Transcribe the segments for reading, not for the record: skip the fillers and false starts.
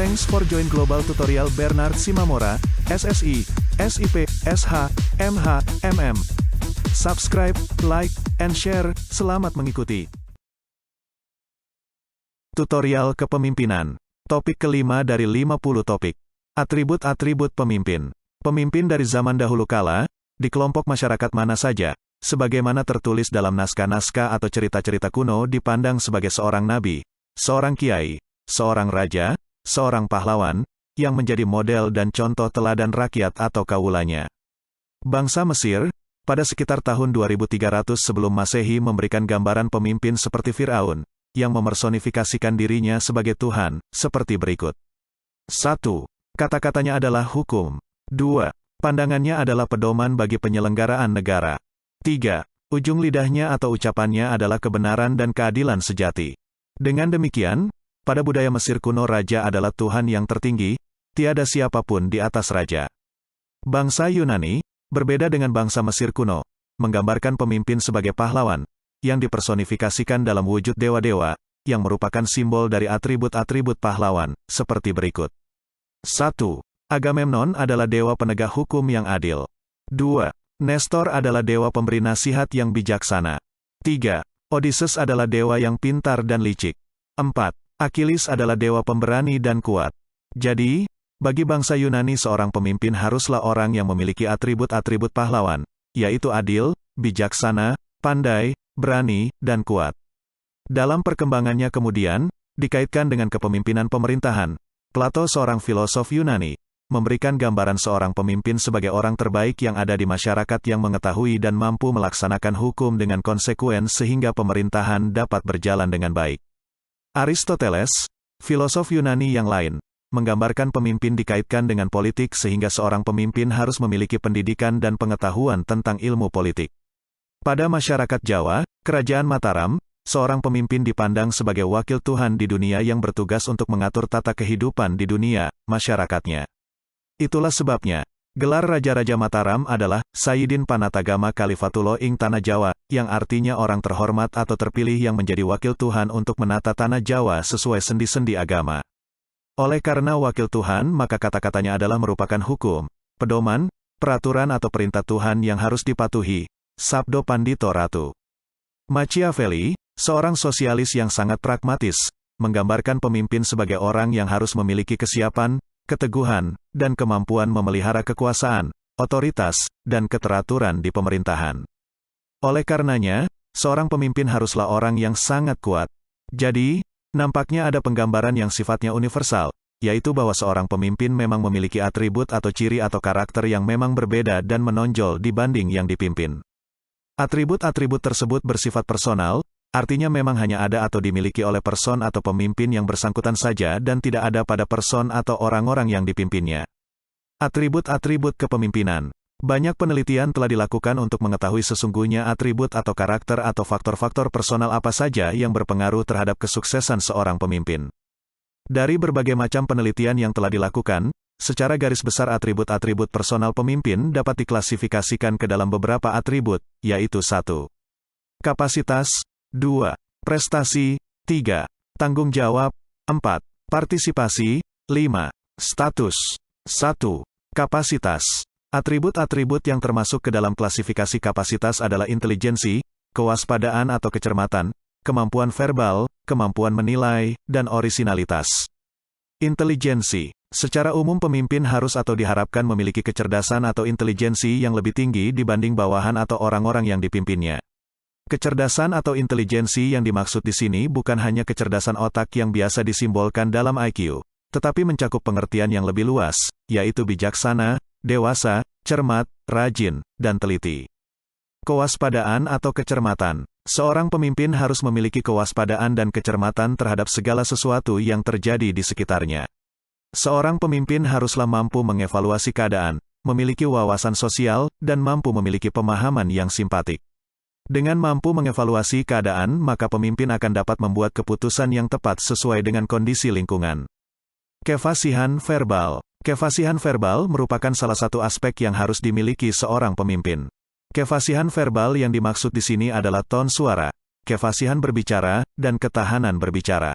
Thanks for join Global Tutorial Bernard Simamora, SSI, SIP, SH, MH, MM. Subscribe, like, and share. Selamat mengikuti. Tutorial Kepemimpinan. Topik kelima dari 50 topik. Atribut-atribut pemimpin. Pemimpin dari zaman dahulu kala, di kelompok masyarakat mana saja, sebagaimana tertulis dalam naskah-naskah atau cerita-cerita kuno dipandang sebagai seorang nabi, seorang kiai, seorang raja, seorang pahlawan, yang menjadi model dan contoh teladan rakyat atau kawulanya. Bangsa Mesir, pada sekitar tahun 2300 sebelum Masehi memberikan gambaran pemimpin seperti Firaun, yang memersonifikasikan dirinya sebagai Tuhan, seperti berikut. 1. Kata-katanya adalah hukum. 2. Pandangannya adalah pedoman bagi penyelenggaraan negara. 3. Ujung lidahnya atau ucapannya adalah kebenaran dan keadilan sejati. Dengan demikian, pada budaya Mesir kuno raja adalah Tuhan yang tertinggi, tiada siapapun di atas raja. Bangsa Yunani, berbeda dengan bangsa Mesir kuno, menggambarkan pemimpin sebagai pahlawan, yang dipersonifikasikan dalam wujud dewa-dewa, yang merupakan simbol dari atribut-atribut pahlawan, seperti berikut. 1. Agamemnon adalah dewa penegak hukum yang adil. 2. Nestor adalah dewa pemberi nasihat yang bijaksana. 3. Odysseus adalah dewa yang pintar dan licik. 4. Achilles adalah dewa pemberani dan kuat. Jadi, bagi bangsa Yunani seorang pemimpin haruslah orang yang memiliki atribut-atribut pahlawan, yaitu adil, bijaksana, pandai, berani, dan kuat. Dalam perkembangannya kemudian, dikaitkan dengan kepemimpinan pemerintahan, Plato seorang filosof Yunani, memberikan gambaran seorang pemimpin sebagai orang terbaik yang ada di masyarakat yang mengetahui dan mampu melaksanakan hukum dengan konsekuen sehingga pemerintahan dapat berjalan dengan baik. Aristoteles, filosof Yunani yang lain, menggambarkan pemimpin dikaitkan dengan politik sehingga seorang pemimpin harus memiliki pendidikan dan pengetahuan tentang ilmu politik. Pada masyarakat Jawa, Kerajaan Mataram, seorang pemimpin dipandang sebagai wakil Tuhan di dunia yang bertugas untuk mengatur tata kehidupan di dunia, masyarakatnya. Itulah sebabnya, gelar Raja-Raja Mataram adalah Sayyidin Panatagama Kalifatullah ing Tanah Jawa, yang artinya orang terhormat atau terpilih yang menjadi wakil Tuhan untuk menata Tanah Jawa sesuai sendi-sendi agama. Oleh karena wakil Tuhan maka kata-katanya adalah merupakan hukum, pedoman, peraturan atau perintah Tuhan yang harus dipatuhi. Sabdo Pandito Ratu. Machiavelli, seorang sosialis yang sangat pragmatis, menggambarkan pemimpin sebagai orang yang harus memiliki kesiapan, keteguhan, dan kemampuan memelihara kekuasaan, otoritas, dan keteraturan di pemerintahan. Oleh karenanya, seorang pemimpin haruslah orang yang sangat kuat. Jadi, nampaknya ada penggambaran yang sifatnya universal, yaitu bahwa seorang pemimpin memang memiliki atribut atau ciri atau karakter yang memang berbeda dan menonjol dibanding yang dipimpin. Atribut-atribut tersebut bersifat personal, artinya memang hanya ada atau dimiliki oleh person atau pemimpin yang bersangkutan saja dan tidak ada pada person atau orang-orang yang dipimpinnya. Atribut-atribut kepemimpinan. Banyak penelitian telah dilakukan untuk mengetahui sesungguhnya atribut atau karakter atau faktor-faktor personal apa saja yang berpengaruh terhadap kesuksesan seorang pemimpin. Dari berbagai macam penelitian yang telah dilakukan, secara garis besar atribut-atribut personal pemimpin dapat diklasifikasikan ke dalam beberapa atribut, yaitu 1. Kapasitas, 2. Prestasi, 3. Tanggung jawab, 4. Partisipasi, 5. Status. 1. Kapasitas. Atribut-atribut yang termasuk ke dalam klasifikasi kapasitas adalah intelijensi, kewaspadaan atau kecermatan, kemampuan verbal, kemampuan menilai, dan orisinalitas. Intelijensi. Secara umum pemimpin harus atau diharapkan memiliki kecerdasan atau intelijensi yang lebih tinggi dibanding bawahan atau orang-orang yang dipimpinnya. Kecerdasan atau intelijensi yang dimaksud di sini bukan hanya kecerdasan otak yang biasa disimbolkan dalam IQ, tetapi mencakup pengertian yang lebih luas, yaitu bijaksana, dewasa, cermat, rajin, dan teliti. Kewaspadaan atau kecermatan. Seorang pemimpin harus memiliki kewaspadaan dan kecermatan terhadap segala sesuatu yang terjadi di sekitarnya. Seorang pemimpin haruslah mampu mengevaluasi keadaan, memiliki wawasan sosial, dan mampu memiliki pemahaman yang simpatik. Dengan mampu mengevaluasi keadaan, maka pemimpin akan dapat membuat keputusan yang tepat sesuai dengan kondisi lingkungan. Kefasihan verbal. Kefasihan verbal merupakan salah satu aspek yang harus dimiliki seorang pemimpin. Kefasihan verbal yang dimaksud di sini adalah ton suara, kefasihan berbicara, dan ketahanan berbicara.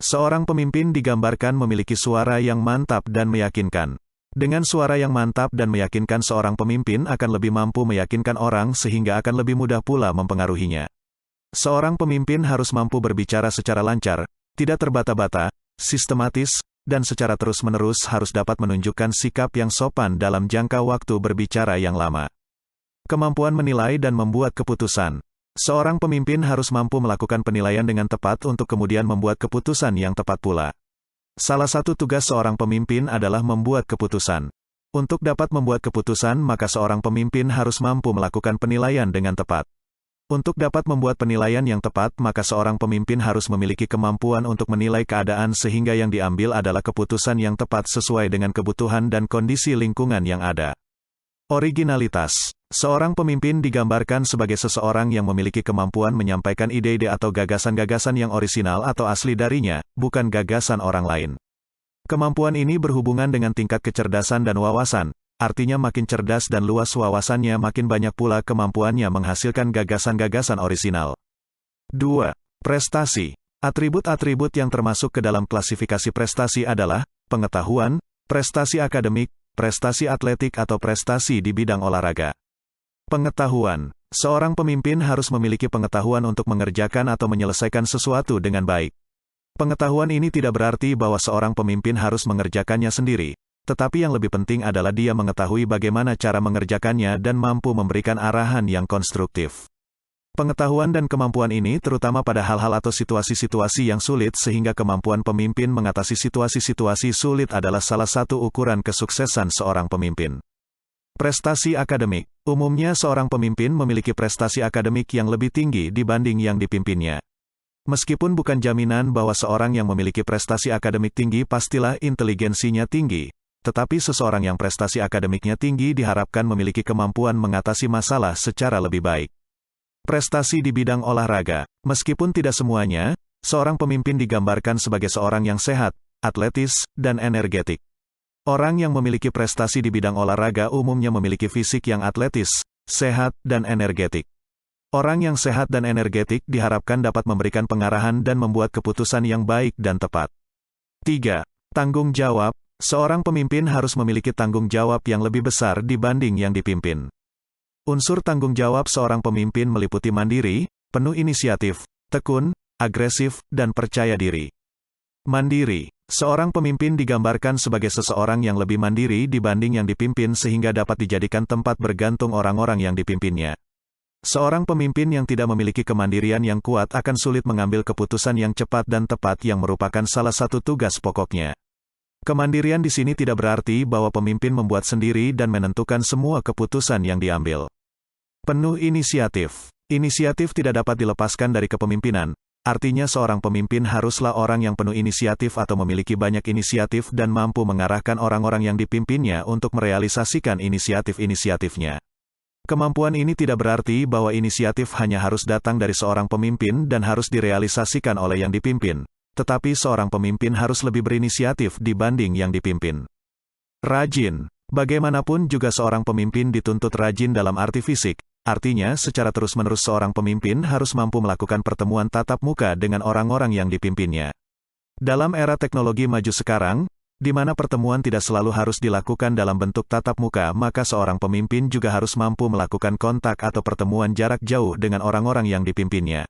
Seorang pemimpin digambarkan memiliki suara yang mantap dan meyakinkan. Dengan suara yang mantap dan meyakinkan, seorang pemimpin akan lebih mampu meyakinkan orang sehingga akan lebih mudah pula mempengaruhinya. Seorang pemimpin harus mampu berbicara secara lancar, tidak terbata-bata, sistematis, dan secara terus-menerus harus dapat menunjukkan sikap yang sopan dalam jangka waktu berbicara yang lama. Kemampuan menilai dan membuat keputusan. Seorang pemimpin harus mampu melakukan penilaian dengan tepat untuk kemudian membuat keputusan yang tepat pula. Salah satu tugas seorang pemimpin adalah membuat keputusan. Untuk dapat membuat keputusan, maka seorang pemimpin harus mampu melakukan penilaian dengan tepat. Untuk dapat membuat penilaian yang tepat, maka seorang pemimpin harus memiliki kemampuan untuk menilai keadaan sehingga yang diambil adalah keputusan yang tepat sesuai dengan kebutuhan dan kondisi lingkungan yang ada. Originalitas. Seorang pemimpin digambarkan sebagai seseorang yang memiliki kemampuan menyampaikan ide-ide atau gagasan-gagasan yang orisinal atau asli darinya, bukan gagasan orang lain. Kemampuan ini berhubungan dengan tingkat kecerdasan dan wawasan, artinya makin cerdas dan luas wawasannya, makin banyak pula kemampuannya menghasilkan gagasan-gagasan orisinal. 2. Prestasi. Atribut-atribut yang termasuk ke dalam klasifikasi prestasi adalah pengetahuan, prestasi akademik, prestasi atletik atau prestasi di bidang olahraga. Pengetahuan. Seorang pemimpin harus memiliki pengetahuan untuk mengerjakan atau menyelesaikan sesuatu dengan baik. Pengetahuan ini tidak berarti bahwa seorang pemimpin harus mengerjakannya sendiri, tetapi yang lebih penting adalah dia mengetahui bagaimana cara mengerjakannya dan mampu memberikan arahan yang konstruktif. Pengetahuan dan kemampuan ini terutama pada hal-hal atau situasi-situasi yang sulit, sehingga kemampuan pemimpin mengatasi situasi-situasi sulit adalah salah satu ukuran kesuksesan seorang pemimpin. Prestasi akademik. Umumnya seorang pemimpin memiliki prestasi akademik yang lebih tinggi dibanding yang dipimpinnya. Meskipun bukan jaminan bahwa seorang yang memiliki prestasi akademik tinggi pastilah inteligensinya tinggi, tetapi seseorang yang prestasi akademiknya tinggi diharapkan memiliki kemampuan mengatasi masalah secara lebih baik. Prestasi di bidang olahraga. Meskipun tidak semuanya, seorang pemimpin digambarkan sebagai seorang yang sehat, atletis, dan energetik. Orang yang memiliki prestasi di bidang olahraga umumnya memiliki fisik yang atletis, sehat, dan energetik. Orang yang sehat dan energetik diharapkan dapat memberikan pengarahan dan membuat keputusan yang baik dan tepat. 3. Tanggung jawab. Seorang pemimpin harus memiliki tanggung jawab yang lebih besar dibanding yang dipimpin. Unsur tanggung jawab seorang pemimpin meliputi mandiri, penuh inisiatif, tekun, agresif, dan percaya diri. Mandiri. Seorang pemimpin digambarkan sebagai seseorang yang lebih mandiri dibanding yang dipimpin sehingga dapat dijadikan tempat bergantung orang-orang yang dipimpinnya. Seorang pemimpin yang tidak memiliki kemandirian yang kuat akan sulit mengambil keputusan yang cepat dan tepat yang merupakan salah satu tugas pokoknya. Kemandirian di sini tidak berarti bahwa pemimpin membuat sendiri dan menentukan semua keputusan yang diambil. Penuh inisiatif. Inisiatif tidak dapat dilepaskan dari kepemimpinan. Artinya seorang pemimpin haruslah orang yang penuh inisiatif atau memiliki banyak inisiatif dan mampu mengarahkan orang-orang yang dipimpinnya untuk merealisasikan inisiatif-inisiatifnya. Kemampuan ini tidak berarti bahwa inisiatif hanya harus datang dari seorang pemimpin dan harus direalisasikan oleh yang dipimpin, tetapi seorang pemimpin harus lebih berinisiatif dibanding yang dipimpin. Rajin. Bagaimanapun juga seorang pemimpin dituntut rajin dalam arti fisik. Artinya, secara terus-menerus seorang pemimpin harus mampu melakukan pertemuan tatap muka dengan orang-orang yang dipimpinnya. Dalam era teknologi maju sekarang, di mana pertemuan tidak selalu harus dilakukan dalam bentuk tatap muka, maka seorang pemimpin juga harus mampu melakukan kontak atau pertemuan jarak jauh dengan orang-orang yang dipimpinnya.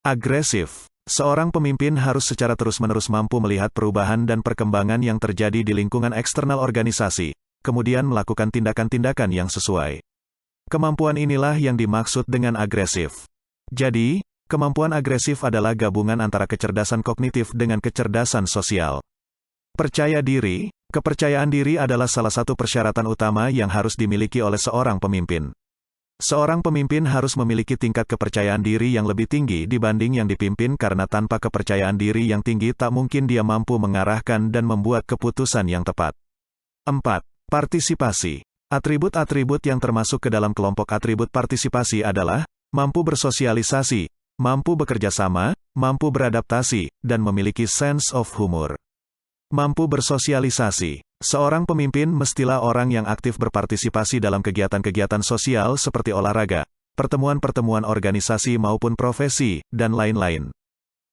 Agresif. Seorang pemimpin harus secara terus-menerus mampu melihat perubahan dan perkembangan yang terjadi di lingkungan eksternal organisasi, kemudian melakukan tindakan-tindakan yang sesuai. Kemampuan inilah yang dimaksud dengan agresif. Jadi, kemampuan agresif adalah gabungan antara kecerdasan kognitif dengan kecerdasan sosial. Percaya diri. Kepercayaan diri adalah salah satu persyaratan utama yang harus dimiliki oleh seorang pemimpin. Seorang pemimpin harus memiliki tingkat kepercayaan diri yang lebih tinggi dibanding yang dipimpin karena tanpa kepercayaan diri yang tinggi tak mungkin dia mampu mengarahkan dan membuat keputusan yang tepat. 4. Partisipasi. Atribut-atribut yang termasuk ke dalam kelompok atribut partisipasi adalah mampu bersosialisasi, mampu bekerja sama, mampu beradaptasi, dan memiliki sense of humor. Mampu bersosialisasi. Seorang pemimpin mestilah orang yang aktif berpartisipasi dalam kegiatan-kegiatan sosial seperti olahraga, pertemuan-pertemuan organisasi maupun profesi, dan lain-lain.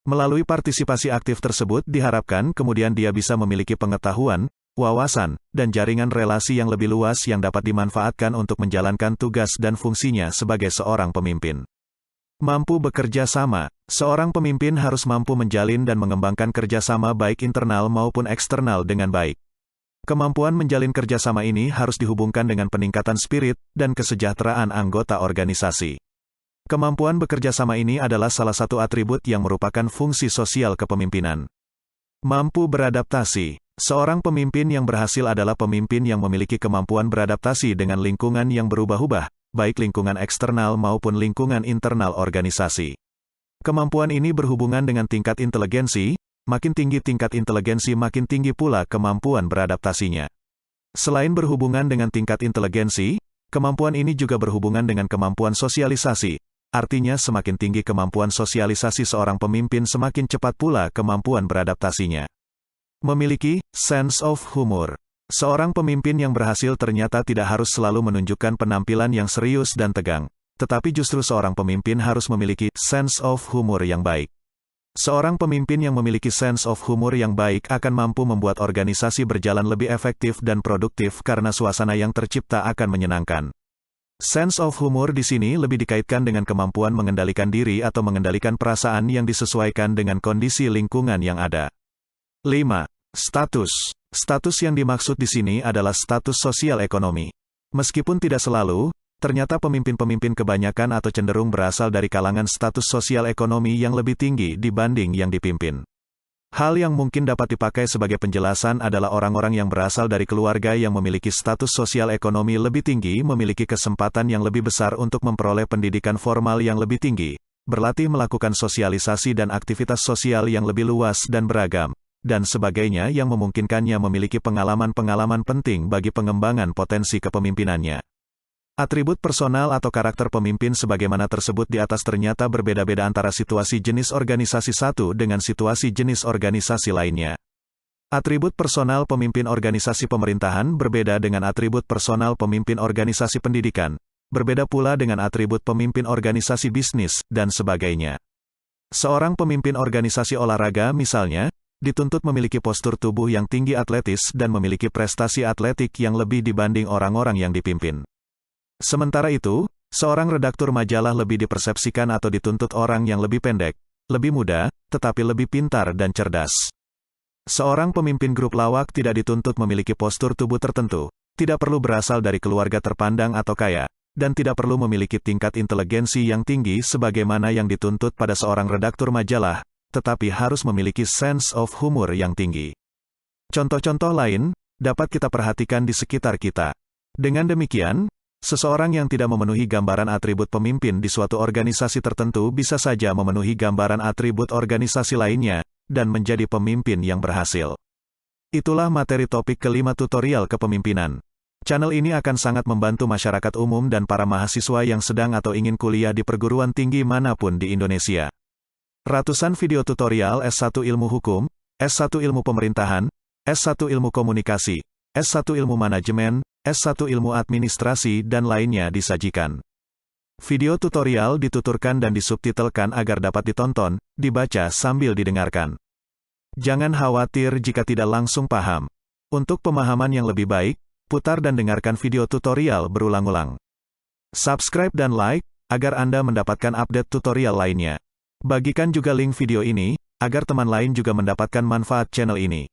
Melalui partisipasi aktif tersebut diharapkan kemudian dia bisa memiliki pengetahuan, wawasan, dan jaringan relasi yang lebih luas yang dapat dimanfaatkan untuk menjalankan tugas dan fungsinya sebagai seorang pemimpin. Mampu bekerja sama. Seorang pemimpin harus mampu menjalin dan mengembangkan kerjasama baik internal maupun eksternal dengan baik. Kemampuan menjalin kerjasama ini harus dihubungkan dengan peningkatan spirit dan kesejahteraan anggota organisasi. Kemampuan bekerja sama ini adalah salah satu atribut yang merupakan fungsi sosial kepemimpinan. Mampu beradaptasi. Seorang pemimpin yang berhasil adalah pemimpin yang memiliki kemampuan beradaptasi dengan lingkungan yang berubah-ubah, baik lingkungan eksternal maupun lingkungan internal organisasi. Kemampuan ini berhubungan dengan tingkat inteligensi, makin tinggi tingkat inteligensi makin tinggi pula kemampuan beradaptasinya. Selain berhubungan dengan tingkat inteligensi, kemampuan ini juga berhubungan dengan kemampuan sosialisasi, artinya semakin tinggi kemampuan sosialisasi seorang pemimpin semakin cepat pula kemampuan beradaptasinya. Memiliki sense of humor. Seorang pemimpin yang berhasil ternyata tidak harus selalu menunjukkan penampilan yang serius dan tegang, tetapi justru seorang pemimpin harus memiliki sense of humor yang baik. Seorang pemimpin yang memiliki sense of humor yang baik akan mampu membuat organisasi berjalan lebih efektif dan produktif karena suasana yang tercipta akan menyenangkan. Sense of humor di sini lebih dikaitkan dengan kemampuan mengendalikan diri atau mengendalikan perasaan yang disesuaikan dengan kondisi lingkungan yang ada. 5. Status. Status yang dimaksud di sini adalah status sosial ekonomi. Meskipun tidak selalu, ternyata pemimpin-pemimpin kebanyakan atau cenderung berasal dari kalangan status sosial ekonomi yang lebih tinggi dibanding yang dipimpin. Hal yang mungkin dapat dipakai sebagai penjelasan adalah orang-orang yang berasal dari keluarga yang memiliki status sosial ekonomi lebih tinggi memiliki kesempatan yang lebih besar untuk memperoleh pendidikan formal yang lebih tinggi, berlatih melakukan sosialisasi dan aktivitas sosial yang lebih luas dan beragam, dan sebagainya yang memungkinkannya memiliki pengalaman-pengalaman penting bagi pengembangan potensi kepemimpinannya. Atribut personal atau karakter pemimpin sebagaimana tersebut di atas ternyata berbeda-beda antara situasi jenis organisasi satu dengan situasi jenis organisasi lainnya. Atribut personal pemimpin organisasi pemerintahan berbeda dengan atribut personal pemimpin organisasi pendidikan, berbeda pula dengan atribut pemimpin organisasi bisnis, dan sebagainya. Seorang pemimpin organisasi olahraga misalnya, dituntut memiliki postur tubuh yang tinggi atletis dan memiliki prestasi atletik yang lebih dibanding orang-orang yang dipimpin. Sementara itu, seorang redaktur majalah lebih dipersepsikan atau dituntut orang yang lebih pendek, lebih muda, tetapi lebih pintar dan cerdas. Seorang pemimpin grup lawak tidak dituntut memiliki postur tubuh tertentu, tidak perlu berasal dari keluarga terpandang atau kaya, dan tidak perlu memiliki tingkat inteligensi yang tinggi sebagaimana yang dituntut pada seorang redaktur majalah, tetapi harus memiliki sense of humor yang tinggi. Contoh-contoh lain dapat kita perhatikan di sekitar kita. Dengan demikian, seseorang yang tidak memenuhi gambaran atribut pemimpin di suatu organisasi tertentu bisa saja memenuhi gambaran atribut organisasi lainnya, dan menjadi pemimpin yang berhasil. Itulah materi topik kelima tutorial kepemimpinan. Channel ini akan sangat membantu masyarakat umum dan para mahasiswa yang sedang atau ingin kuliah di perguruan tinggi manapun di Indonesia. Ratusan video tutorial S1 Ilmu Hukum, S1 Ilmu Pemerintahan, S1 Ilmu Komunikasi, S1 Ilmu Manajemen, S1 Ilmu Administrasi dan lainnya disajikan. Video tutorial dituturkan dan disubtitelkan agar dapat ditonton, dibaca sambil didengarkan. Jangan khawatir jika tidak langsung paham. Untuk pemahaman yang lebih baik, putar dan dengarkan video tutorial berulang-ulang. Subscribe dan like, agar Anda mendapatkan update tutorial lainnya. Bagikan juga link video ini, agar teman lain juga mendapatkan manfaat channel ini.